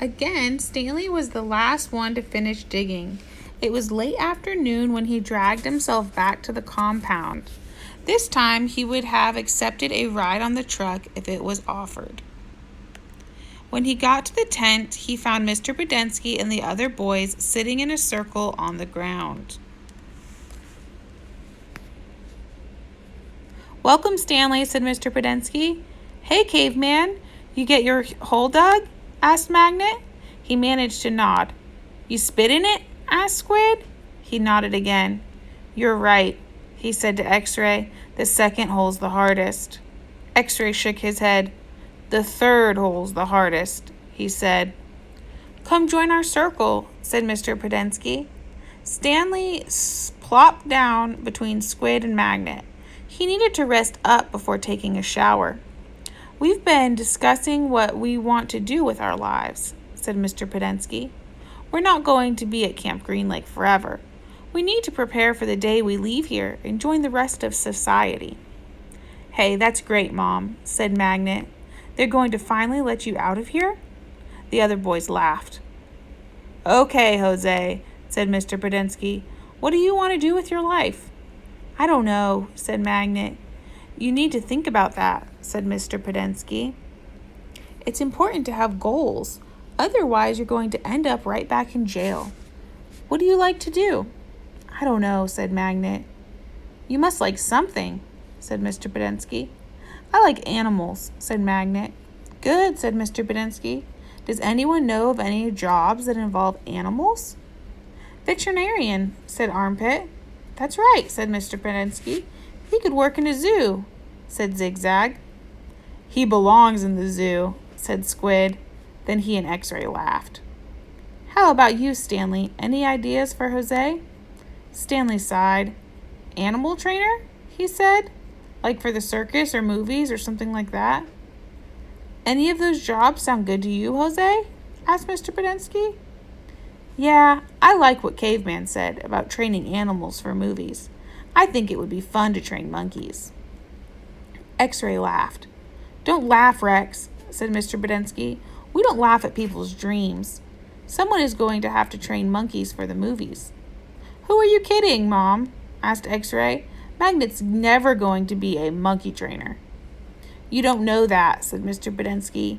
Again, Stanley was the last one to finish digging. It was late afternoon when he dragged himself back to the compound. This time he would have accepted a ride on the truck if it was offered. When he got to the tent, he found Mr. Budensky and the other boys sitting in a circle on the ground. "Welcome, Stanley," said Mr. Budensky. "Hey, caveman, you get your hole dug?" asked Magnet. He managed to nod. "You spit in it?" asked Squid. He nodded again. "You're right," he said to X-Ray. "The second hole's the hardest." X-Ray shook his head. "The third hole's the hardest," he said. "Come join our circle," said Mr. Budensky. Stanley plopped down between Squid and Magnet. He needed to rest up before taking a shower. "We've been discussing what we want to do with our lives," said Mr. Budensky. "We're not going to be at Camp Green Lake forever. We need to prepare for the day we leave here and join the rest of society." "Hey, that's great, Mom," said Magnet. "They're going to finally let you out of here?" The other boys laughed. "Okay, Jose," said Mr. Budensky. "What do you want to do with your life?" "I don't know," said Magnet. "You need to think about that," said Mr. Budensky. "It's important to have goals. Otherwise, you're going to end up right back in jail. What do you like to do?" "I don't know," said Magnet. "You must like something," said Mr. Budensky. "I like animals," said Magnet. "Good," said Mr. Budensky. "Does anyone know of any jobs that involve animals?" "Veterinarian," said Armpit. "That's right," said Mr. Budensky. "He could work in a zoo," said Zigzag. "He belongs in the zoo," said Squid. Then he and X-Ray laughed. "How about you, Stanley? Any ideas for Jose?" Stanley sighed. "Animal trainer?" he said. "Like for the circus or movies or something like that?" "Any of those jobs sound good to you, Jose?" asked Mr. Budensky. "Yeah, I like what Caveman said about training animals for movies. I think it would be fun to train monkeys." X-Ray laughed. "Don't laugh, Rex," said Mr. Budensky. "We don't laugh at people's dreams. Someone is going to have to train monkeys for the movies." "Who are you kidding, Mom?" asked X-Ray. "Magnet's never going to be a monkey trainer." "You don't know that," said Mr. Budensky.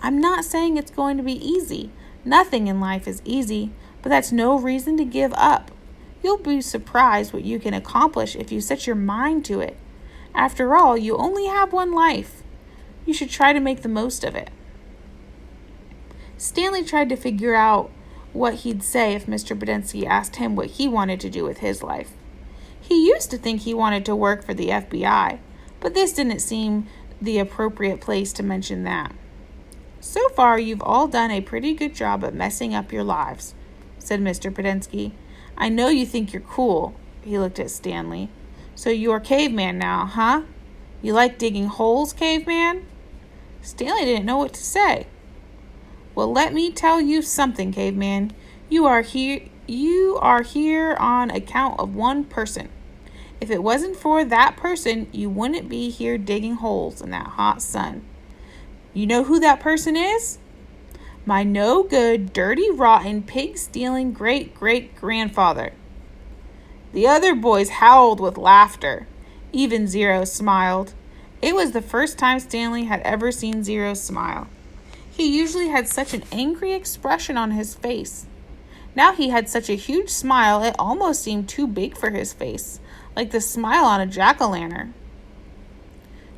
"I'm not saying it's going to be easy. Nothing in life is easy, but that's no reason to give up. You'll be surprised what you can accomplish if you set your mind to it. After all, you only have one life. You should try to make the most of it." Stanley tried to figure out what he'd say if Mr. Budensky asked him what he wanted to do with his life. He used to think he wanted to work for the FBI, but this didn't seem the appropriate place to mention that. "So far, you've all done a pretty good job at messing up your lives," said Mr. Budensky. "I know you think you're cool." He looked at Stanley. "So you're Caveman now, huh? You like digging holes, Caveman?" Stanley didn't know what to say. "Well, let me tell you something, Caveman. You are here on account of one person. If it wasn't for that person, you wouldn't be here digging holes in that hot sun. You know who that person is? My no-good, dirty, rotten, pig-stealing great-great-grandfather." The other boys howled with laughter. Even Zero smiled. It was the first time Stanley had ever seen Zero smile. He usually had such an angry expression on his face. Now he had such a huge smile it almost seemed too big for his face, like the smile on a jack-o'-lantern.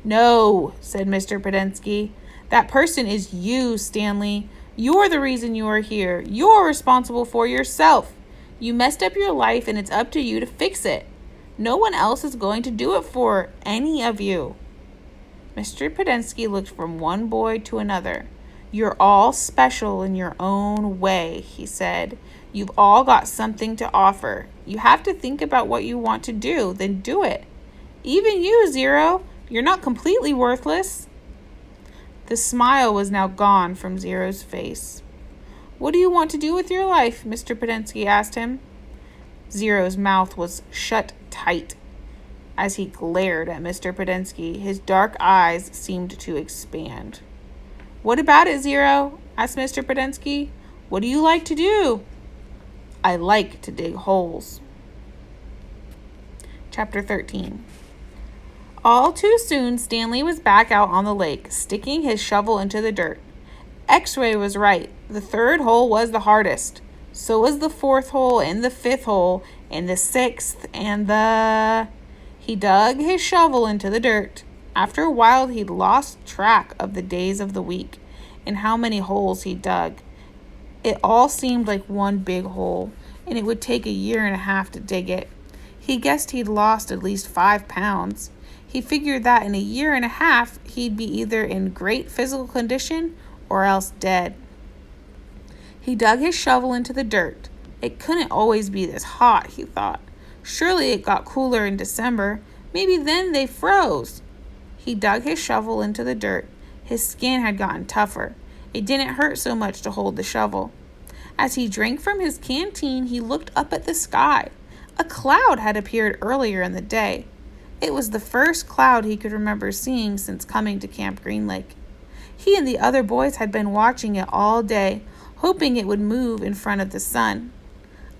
"No," said Mr. Budensky. "That person is you, Stanley. You're the reason you are here. You're responsible for yourself. You messed up your life and it's up to you to fix it. No one else is going to do it for any of you." Mr. Budensky looked from one boy to another. "You're all special in your own way," he said. "You've all got something to offer. You have to think about what you want to do, then do it. Even you, Zero, you're not completely worthless." The smile was now gone from Zero's face. "What do you want to do with your life?" Mr. Budensky asked him. Zero's mouth was shut tight. As he glared at Mr. Budensky, his dark eyes seemed to expand. "What about it, Zero?" asked Mr. Podensky. What do you like to do? I like to dig holes. Chapter 13. All too soon, Stanley was back out on the lake, sticking his shovel into the dirt. X-Ray was right. The third hole was the hardest. So was the fourth hole and the fifth hole and the sixth and the... He dug his shovel into the dirt. After a while, he'd lost track of the days of the week and how many holes he dug. It all seemed like one big hole, and it would take a year and a half to dig it. He guessed he'd lost at least 5 pounds. He figured that in a year and a half, he'd be either in great physical condition or else dead. He dug his shovel into the dirt. It couldn't always be this hot, he thought. Surely it got cooler in December. Maybe then they froze. He dug his shovel into the dirt. His skin had gotten tougher. It didn't hurt so much to hold the shovel. As he drank from his canteen, he looked up at the sky. A cloud had appeared earlier in the day. It was the first cloud he could remember seeing since coming to Camp Green Lake. He and the other boys had been watching it all day, hoping it would move in front of the sun.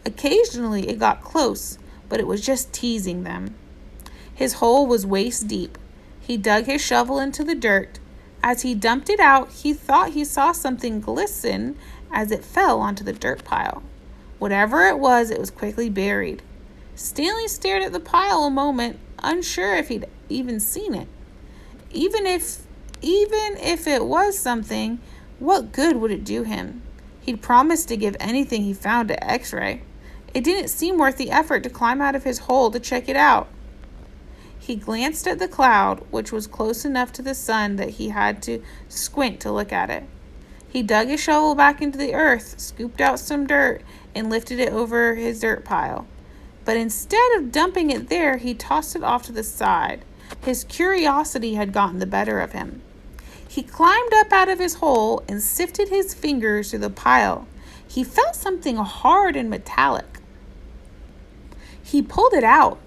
Occasionally it got close, but it was just teasing them. His hole was waist deep. He dug his shovel into the dirt. As he dumped it out, he thought he saw something glisten as it fell onto the dirt pile. Whatever it was quickly buried. Stanley stared at the pile a moment, unsure if he'd even seen it. Even if it was something, what good would it do him? He'd promised to give anything he found to X-Ray. It didn't seem worth the effort to climb out of his hole to check it out. He glanced at the cloud, which was close enough to the sun that he had to squint to look at it. He dug his shovel back into the earth, scooped out some dirt, and lifted it over his dirt pile. But instead of dumping it there, he tossed it off to the side. His curiosity had gotten the better of him. He climbed up out of his hole and sifted his fingers through the pile. He felt something hard and metallic. He pulled it out.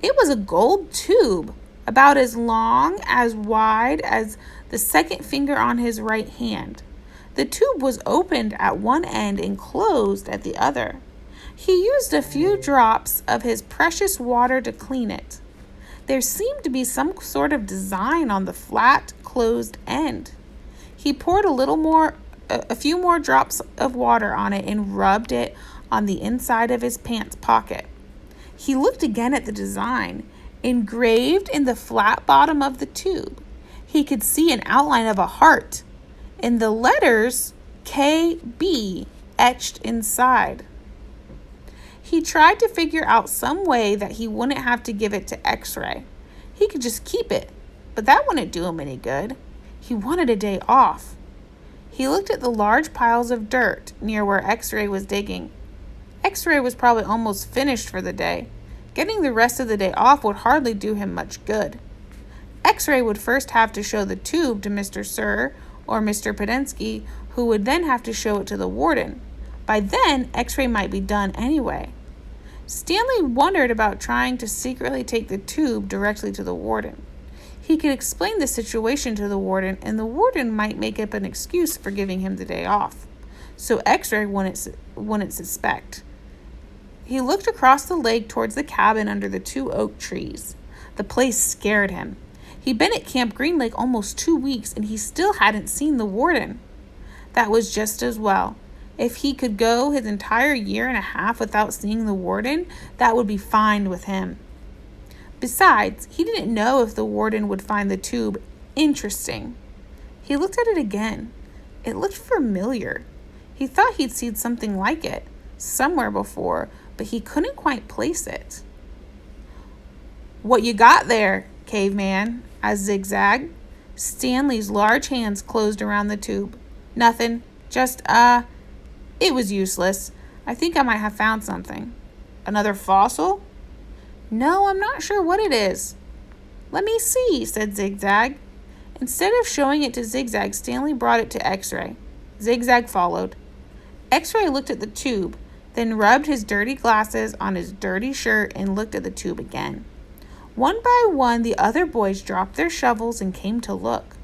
It was a gold tube, about as long, as wide as the second finger on his right hand. The tube was opened at one end and closed at the other. He used a few drops of his precious water to clean it. There seemed to be some sort of design on the flat, closed end. He poured a few more drops of water on it and rubbed it on the inside of his pants pocket. He looked again at the design, engraved in the flat bottom of the tube. He could see an outline of a heart and the letters KB etched inside. He tried to figure out some way that he wouldn't have to give it to X-Ray. He could just keep it, but that wouldn't do him any good. He wanted a day off. He looked at the large piles of dirt near where X-Ray was digging. X-Ray was probably almost finished for the day. Getting the rest of the day off would hardly do him much good. X-Ray would first have to show the tube to Mr. Sir or Mr. Podensky, who would then have to show it to the warden. By then, X-Ray might be done anyway. Stanley wondered about trying to secretly take the tube directly to the warden. He could explain the situation to the warden, and the warden might make up an excuse for giving him the day off, so X-Ray wouldn't suspect. He looked across the lake towards the cabin under the 2 oak trees. The place scared him. He'd been at Camp Green Lake almost 2 weeks, and he still hadn't seen the warden. That was just as well. If he could go his entire year and a half without seeing the warden, that would be fine with him. Besides, he didn't know if the warden would find the tube interesting. He looked at it again. It looked familiar. He thought he'd seen something like it somewhere before, but he couldn't quite place it. "What you got there, caveman?" asked Zigzag. Stanley's large hands closed around the tube. "Nothing. Just, it was useless. I think I might have found something." "Another fossil?" "No, I'm not sure what it is." "Let me see," said Zigzag. Instead of showing it to Zigzag, Stanley brought it to X-Ray. Zigzag followed. X-Ray looked at the tube, then rubbed his dirty glasses on his dirty shirt and looked at the tube again. One by one, the other boys dropped their shovels and came to look.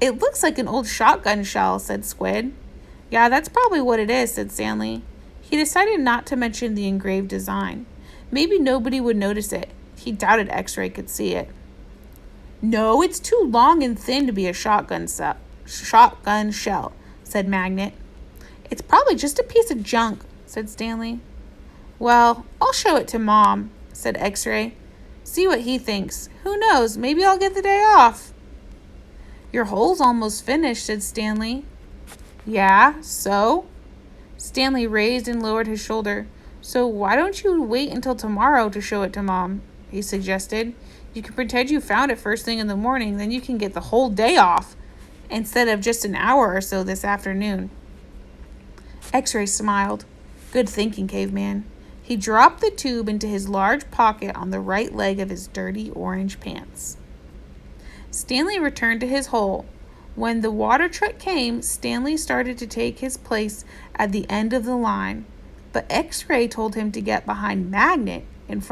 It looks like an old shotgun shell, said Squid. Yeah, that's probably what it is, said Stanley. He decided not to mention the engraved design. Maybe nobody would notice it. He doubted X-Ray could see it. No, it's too long and thin to be a shotgun shell, said Magnet. It's probably just a piece of junk, said Stanley. Well, I'll show it to Mom, said X-Ray. See what he thinks. Who knows, maybe I'll get the day off. Your hole's almost finished, said Stanley. Yeah, so? Stanley raised and lowered his shoulder. So why don't you wait until tomorrow to show it to Mom? He suggested. You can pretend you found it first thing in the morning, then you can get the whole day off, instead of just an hour or so this afternoon. X-Ray smiled. Good thinking, Caveman. He dropped the tube into his large pocket on the right leg of his dirty orange pants. Stanley returned to his hole. When the water truck came, Stanley started to take his place at the end of the line, but X-Ray told him to get behind Magnet in front